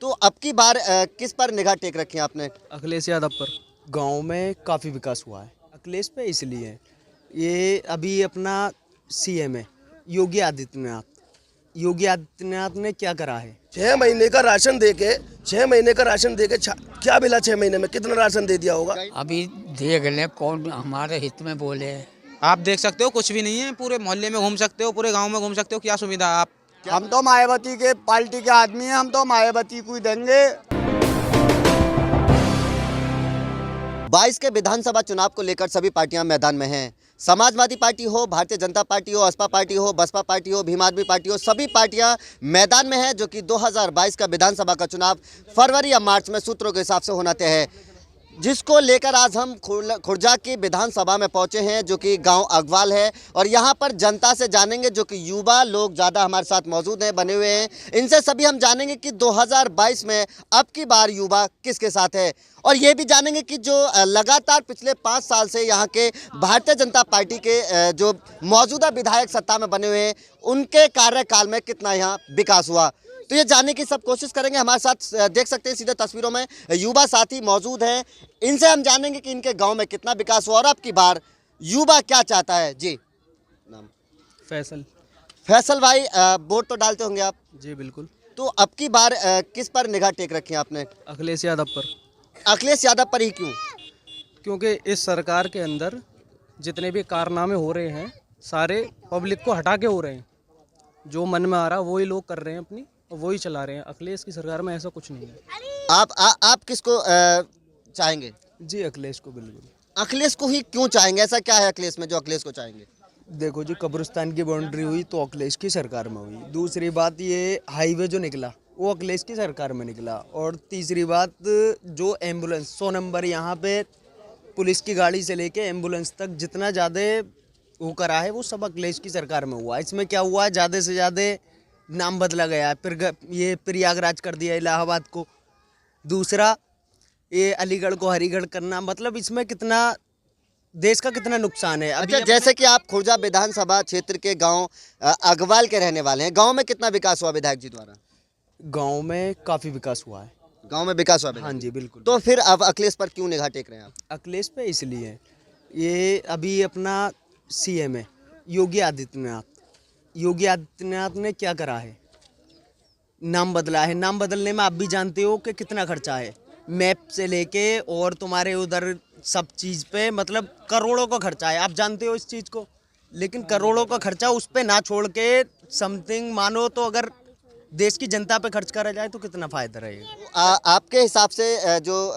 तो अब की बार किस पर निगाह टेक रखी है आपने? अखिलेश यादव पर। गांव में काफ़ी विकास हुआ है अखिलेश पे, इसलिए ये अभी अपना सीएम है योगी आदित्यनाथ। योगी आदित्यनाथ ने क्या करा है? 6 महीने का राशन देके 6 महीने का राशन देके क्या मिला? 6 महीने में कितना राशन दे दिया होगा? अभी देख ले कौन हमारे हित में बोले। आप देख सकते हो कुछ भी नहीं है, पूरे मोहल्ले में घूम सकते हो, पूरे गांव में घूम सकते हो, क्या सुविधा है आप? हम तो मायावती के पार्टी के आदमी हैं, हम तो मायावती को ही देंगे। 22 के विधानसभा चुनाव को लेकर सभी पार्टियां मैदान में हैं। समाजवादी पार्टी हो, भारतीय जनता पार्टी हो, असपा पार्टी हो, बसपा पार्टी हो, भीम आदमी पार्टी हो, सभी पार्टियां मैदान में हैं, जो कि 2022 का विधानसभा का चुनाव फरवरी या मार्च में सूत्रों के हिसाब से होना तय है, जिसको लेकर आज हम खुर्जा की विधानसभा में पहुंचे हैं, जो कि गांव अगवाल है। और यहां पर जनता से जानेंगे, जो कि युवा लोग ज़्यादा हमारे साथ मौजूद हैं, बने हुए हैं। इनसे सभी हम जानेंगे कि 2022 में अब की बार युवा किसके साथ है, और ये भी जानेंगे कि जो लगातार पिछले 5 साल से यहाँ के भारतीय जनता पार्टी के जो मौजूदा विधायक सत्ता में बने हुए हैं, उनके कार्यकाल में कितना यहाँ विकास हुआ। तो ये जानने की सब कोशिश करेंगे। हमारे साथ देख सकते हैं सीधे तस्वीरों में युवा साथी मौजूद हैं। इनसे हम जानेंगे कि इनके गांव में कितना विकास हुआ और अब की बार युवा क्या चाहता है। जी नाम? फैसल भाई, वोट तो डालते होंगे आप? जी बिल्कुल। तो अब की बार किस पर निगाह टेक रखी है आपने? अखिलेश यादव पर। अखिलेश यादव पर ही क्यों? क्योंकि इस सरकार के अंदर जितने भी कारनामे हो रहे हैं सारे पब्लिक को हटा के हो रहे हैं। जो मन में आ रहा वही लोग कर रहे हैं अपनी, और वही चला रहे हैं। अखिलेश की सरकार में ऐसा कुछ नहीं है। आप किसको चाहेंगे? जी अखिलेश को बिल्कुल। अखिलेश को ही क्यों चाहेंगे? ऐसा क्या है अखिलेश में जो अखिलेश को चाहेंगे? देखो जी, कब्रिस्तान की बाउंड्री हुई तो अखिलेश की सरकार में हुई। दूसरी बात, ये हाईवे जो निकला वो अखिलेश की सरकार में निकला। और तीसरी बात, जो एम्बुलेंस 100 नंबर यहाँ पे पुलिस की गाड़ी से लेके एम्बुलेंस तक जितना ज़्यादा वो करा है वो सब अखिलेश की सरकार में हुआ। इसमें क्या हुआ, ज़्यादा से ज़्यादा नाम बदला गया है। फिर ये प्रयागराज कर दिया इलाहाबाद को। दूसरा, ये अलीगढ़ को हरिगढ़ करना, मतलब इसमें कितना देश का कितना नुकसान है। अच्छा, जैसे कि आप खुर्जा विधानसभा क्षेत्र के गांव अगवाल के रहने वाले हैं, गांव में कितना विकास हुआ विधायक जी द्वारा? गांव में काफ़ी विकास हुआ है। गांव में विकास हुआ? हाँ जी बिल्कुल। तो फिर अब अखिलेश पर क्यों निगाह टेक रहे हैं आप? अखिलेश पे इसलिए ये अभी अपना सीएम है योगी आदित्यनाथ। योगी आदित्यनाथ ने क्या करा है? नाम बदला है। नाम बदलने में आप भी जानते हो कि कितना खर्चा है, मैप से लेके और तुम्हारे उधर सब चीज़ पे, मतलब करोड़ों का खर्चा है। आप जानते हो इस चीज़ को, लेकिन करोड़ों का खर्चा उस पे ना छोड़ के समथिंग मानो तो अगर देश की जनता पे खर्च करा जाए तो कितना फ़ायदा रहेगा। आपके हिसाब से जो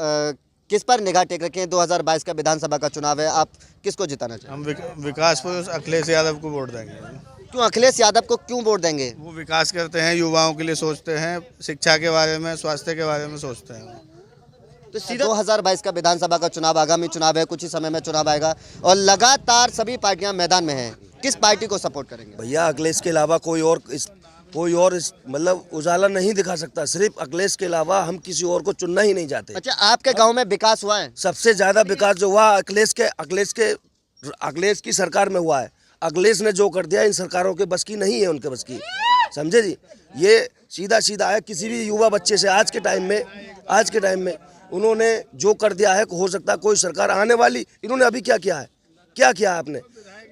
किस पर निगाह टेक रखे हैं? 2022 का विधानसभा का चुनाव है, आप किसको जिताना चाहेंगे? हम विकास पर अखिलेश यादव को वोट देंगे। क्यों अखिलेश यादव को क्यों वोट देंगे? वो विकास करते हैं, युवाओं के लिए सोचते हैं, शिक्षा के बारे में, स्वास्थ्य के बारे में सोचते हैं। तो सीधा 2022 का विधानसभा का चुनाव आगामी चुनाव है, कुछ ही समय में चुनाव आएगा और लगातार सभी पार्टियां मैदान में हैं। किस पार्टी को सपोर्ट करेंगे? भैया अखिलेश के अलावा कोई और मतलब उजाला नहीं दिखा सकता। सिर्फ अखिलेश के अलावा हम किसी और को चुनना ही नहीं चाहते। अच्छा, आपके गांव में विकास हुआ है? सबसे ज्यादा विकास जो हुआ अखिलेश की सरकार में हुआ है। अखिलेश ने जो कर दिया इन सरकारों के बस की नहीं है, उनके बस की, समझे जी। ये सीधा सीधा है। किसी भी युवा बच्चे से आज के टाइम में उन्होंने जो कर दिया है, हो सकता है कोई सरकार आने वाली, इन्होंने अभी क्या किया है आपने?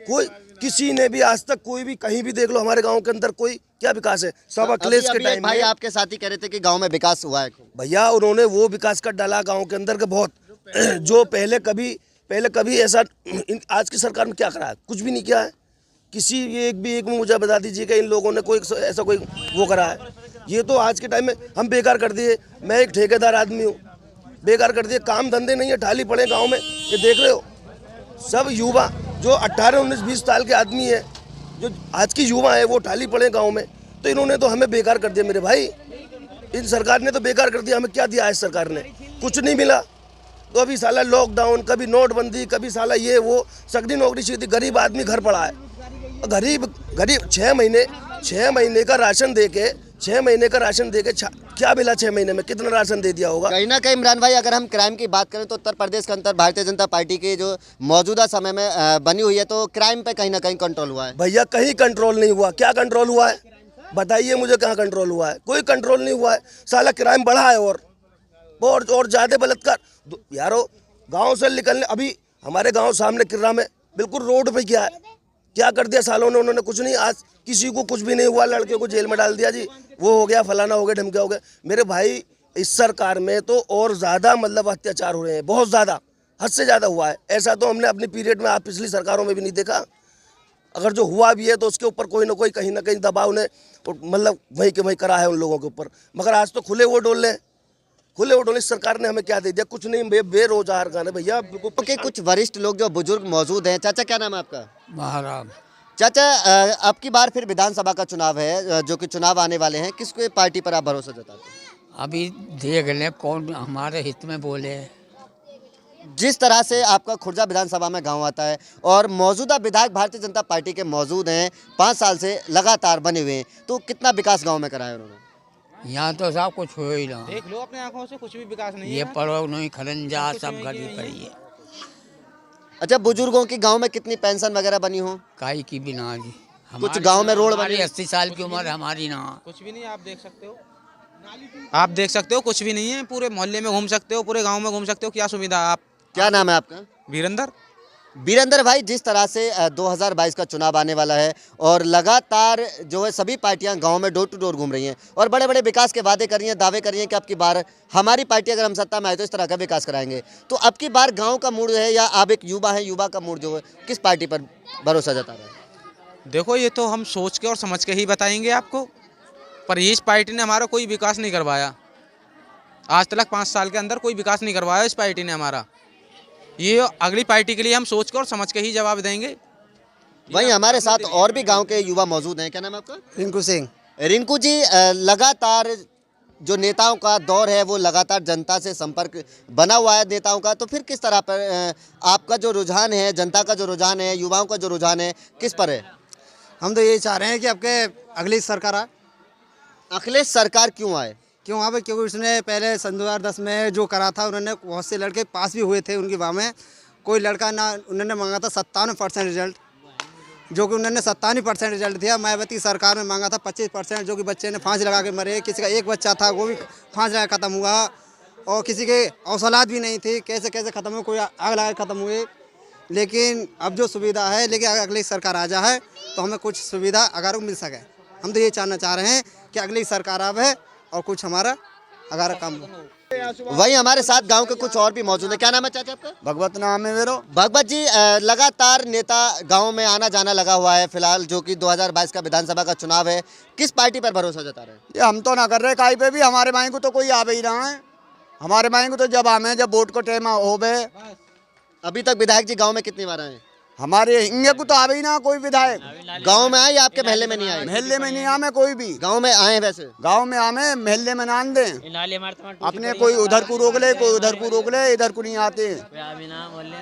कोई किसी ने भी आज तक कोई भी कहीं भी देख लो हमारे गांव के अंदर कोई क्या विकास है? सब अखिलेश के टाइम में। भाई आपके साथी कह रहे थे कि गांव में विकास हुआ है। भैया उन्होंने वो विकास कर डाला गांव के अंदर के बहुत, जो पहले कभी ऐसा आज की सरकार में क्या करा है? कुछ भी नहीं किया है। किसी एक मुझे बता दीजिए कि इन लोगों ने कोई ऐसा कोई वो करा है? ये तो आज के टाइम में हम बेकार कर दिए। मैं एक ठेकेदार आदमी हूँ, बेकार कर दिए, काम धंधे नहीं है, ठाली पड़े गांव में। ये देख रहे हो सब युवा जो 18, 19, 20 साल के आदमी है, जो आज की युवा है, वो ठाली पड़े गांव में। तो इन्होंने तो हमें बेकार कर दिया मेरे भाई। इन सरकार ने तो बेकार कर दिया। हमें क्या दिया है इस सरकार ने? कुछ नहीं मिला। तो अभी साला लॉकडाउन, कभी नोटबंदी, कभी साला ये वो, सगनी नौकरी सीधी, गरीब आदमी घर पड़ा है। गरीब 6 महीने का राशन देके 6 महीने का राशन देके क्या मिला? 6 महीने में कितना राशन दे दिया होगा? कहीं ना कहीं इमरान भाई, अगर हम क्राइम की बात करें तो उत्तर प्रदेश के अंदर भारतीय जनता पार्टी की जो मौजूदा समय में बनी हुई है, तो क्राइम पे कहीं ना कहीं कंट्रोल हुआ है। भैया कहीं कंट्रोल नहीं हुआ। क्या कंट्रोल हुआ है? बताइए मुझे कहाँ कंट्रोल हुआ है? कोई कंट्रोल नहीं हुआ है। साला क्राइम बढ़ा है और ज़्यादा बलात्कार। यारो गांव से निकलने, अभी हमारे गांव सामने किर्रा में बिल्कुल रोड पे क्या कर दिया सालों ने उन्होंने? कुछ नहीं। आज किसी को कुछ भी नहीं हुआ, लड़के को जेल में डाल दिया जी, वो हो गया, फलाना हो गया, ढमका हो गया। मेरे भाई इस सरकार में तो और ज़्यादा मतलब अत्याचार हो रहे हैं, बहुत ज़्यादा, हद से ज़्यादा हुआ है। ऐसा तो हमने अपनी पीरियड में, आप पिछली सरकारों में भी नहीं देखा। अगर जो हुआ भी है तो उसके ऊपर कोई ना कोई कहीं ना कहीं दबाव ने मतलब वहीं के वहीं करा है उन लोगों के ऊपर। मगर आज तो खुले वो डोल लें, खुले वो डोल। इस सरकार ने हमें क्या दे दिया? कुछ नहीं, बेरोजगार गाने भैया। के कुछ वरिष्ठ लोग जो बुजुर्ग मौजूद हैं। चाचा क्या नाम है आपका? महाराज चाचा अब की बार फिर विधानसभा का चुनाव है, जो कि चुनाव आने वाले हैं, किस पार्टी पर आप भरोसा जताते हैं? अभी देख लें कौन हमारे हित में बोले। जिस तरह से आपका खुर्जा विधानसभा में गांव आता है और मौजूदा विधायक भारतीय जनता पार्टी के मौजूद हैं, 5 साल से लगातार बने हुए हैं, तो कितना विकास गांव में कराया उन्होंने? यहाँ तो सब कुछ हो ही रहा। देख लो अपने आंखों से, कुछ भी विकास नहीं ये है। पड़ो नहीं, खरंजा सब गली पड़ी है। अच्छा, बुजुर्गों की गांव में कितनी पेंशन वगैरह बनी हो? काई की बिना जी। कुछ गांव में रोड बनी? 80 साल की उम्र हमारी ना। कुछ भी नहीं, आप देख सकते हो, आप देख सकते हो, कुछ भी नहीं है। पूरे मोहल्ले में घूम सकते हो, पूरे गांव में घूम सकते हो। क्या सुविधा? आप क्या नाम है आपका? वीरेंद्र भाई, जिस तरह से 2022 का चुनाव आने वाला है और लगातार जो है सभी पार्टियां गांव में डोर टू डोर घूम रही हैं और बड़े बड़े विकास के वादे कर रही हैं, दावे कर रही हैं कि अब की बार हमारी पार्टी अगर हम सत्ता में आए तो इस तरह का विकास कराएंगे। तो अब की बार गांव का मूड है, या आप एक युवा है, युवा का मूड जो है किस पार्टी पर भरोसा जता रहा है? देखो, ये तो हम सोच के और समझ के ही बताएंगे आपको, पर इस पार्टी ने हमारा कोई विकास नहीं करवाया आज तक। 5 साल के अंदर कोई विकास नहीं करवाया इस पार्टी ने हमारा। ये अगली पार्टी के लिए हम सोच कर और समझ के ही जवाब देंगे। वहीं हमारे साथ और भी गांव के युवा मौजूद हैं। क्या नाम है आपका? रिंकू सिंह। रिंकू जी, लगातार जो नेताओं का दौर है वो लगातार जनता से संपर्क बना हुआ है नेताओं का, तो फिर किस तरह पर आपका जो रुझान है, जनता का जो रुझान है, युवाओं का जो रुझान है, किस पर है? हम तो यही चाह रहे हैं कि आपके अगली सरकार आए। अखिलेश सरकार क्यों आए? क्यों आए? क्योंकि उसने पहले सन 2010 में जो करा था, उन्होंने बहुत से लड़के पास भी हुए थे उनकी वाह में। कोई लड़का ना, उन्होंने मांगा था 57% रिजल्ट, जो कि उन्होंने 57% रिजल्ट दिया। मायावती सरकार में मांगा था 25%, जो कि बच्चे ने फांसी लगा के मरे। किसी का एक बच्चा था, वो भी फांसी लगा ख़त्म हुआ, और किसी के औसलात भी नहीं थी, कैसे कैसे ख़त्म हुए, कोई आग लगा के ख़त्म हुए। लेकिन अब जो सुविधा है, लेकिन अगर अगली सरकार आ जाए तो हमें कुछ सुविधा अगर मिल सके। हम तो ये जानना चाह रहे हैं कि अगली सरकार आवे और कुछ हमारा अगर काम। वहीं हमारे साथ गांव के कुछ और भी मौजूद है। क्या नाम है चाचा आपका? भगवत नाम है मेरा। भगवत जी, लगातार नेता गांव में आना जाना लगा हुआ है फिलहाल, जो कि 2022 का विधानसभा का चुनाव है, किस पार्टी पर भरोसा जता रहे हैं? ये हम तो ना कर रहे काई पे भी, हमारे माई को तो कोई आवे ही रहा है। हमारे माई को तो जब आवे, जब वोट को टाइम होवे। अभी तक विधायक जी गांव में कितनी बार आए? हमारे इंगे को तो आवे ही ना कोई विधायक। गांव में आए या आपके महल्ले में नहीं आए? महल्ले में नहीं आमे कोई भी। गांव में आए हैं वैसे? गांव में आमे, महल्ले में नान दे। अपने कोई उधर को रोक ले, कोई उधर को रोक ले, इधर को नहीं आते।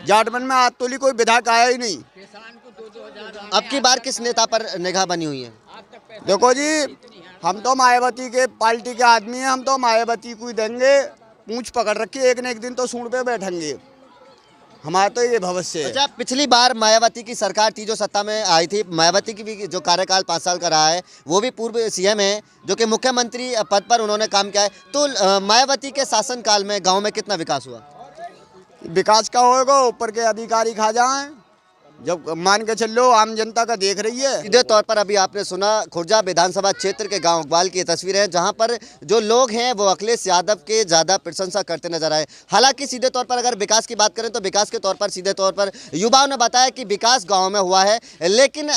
जाटमन में आज तोली कोई विधायक आया ही नहीं। अब की बार किस नेता पर निगाह बनी हुई है? देखो जी, हम तो मायावती के पार्टी के आदमी हैं, हम तो मायावती को ही देंगे। पूंछ पकड़ रखी, एक न एक दिन तो सूंड पे बैठेंगे। हमारा तो ये भविष्य है। अच्छा, पिछली बार मायावती की सरकार थी जो सत्ता में आई थी, मायावती की भी जो कार्यकाल 5 साल का रहा है, वो भी पूर्व सीएम है, जो कि मुख्यमंत्री पद पर उन्होंने काम किया है। तो मायावती के शासनकाल में गांव में कितना विकास हुआ? विकास का होगा, ऊपर के अधिकारी खा जाएं। जब मान के चलो आम जनता का देख रही है। सीधे तौर पर अभी आपने सुना खुर्जा विधानसभा क्षेत्र के गांव अकबाल की तस्वीरें हैं, जहां पर जो लोग हैं वो अखिलेश यादव के ज़्यादा प्रशंसा करते नजर आए। हालांकि सीधे तौर पर अगर विकास की बात करें तो विकास के तौर पर सीधे तौर पर युवाओं ने बताया कि विकास गाँव में हुआ है, लेकिन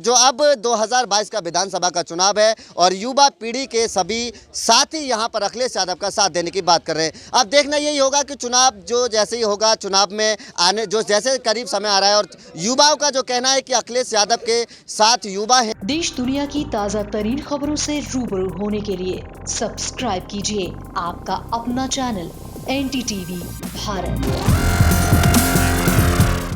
जो अब 2022 का विधानसभा का चुनाव है और युवा पीढ़ी के सभी साथी यहाँ पर अखिलेश यादव का साथ देने की बात कर रहे हैं। अब देखना यही होगा कि चुनाव जो जैसे ही होगा, चुनाव में आने जो जैसे करीब समय आ रहा है, और युवाओं का जो कहना है कि अखिलेश यादव के साथ युवा हैं। देश दुनिया की ताज़ा तरीन खबरों से रूबरू होने के लिए सब्सक्राइब कीजिए आपका अपना चैनल NDTV भारत।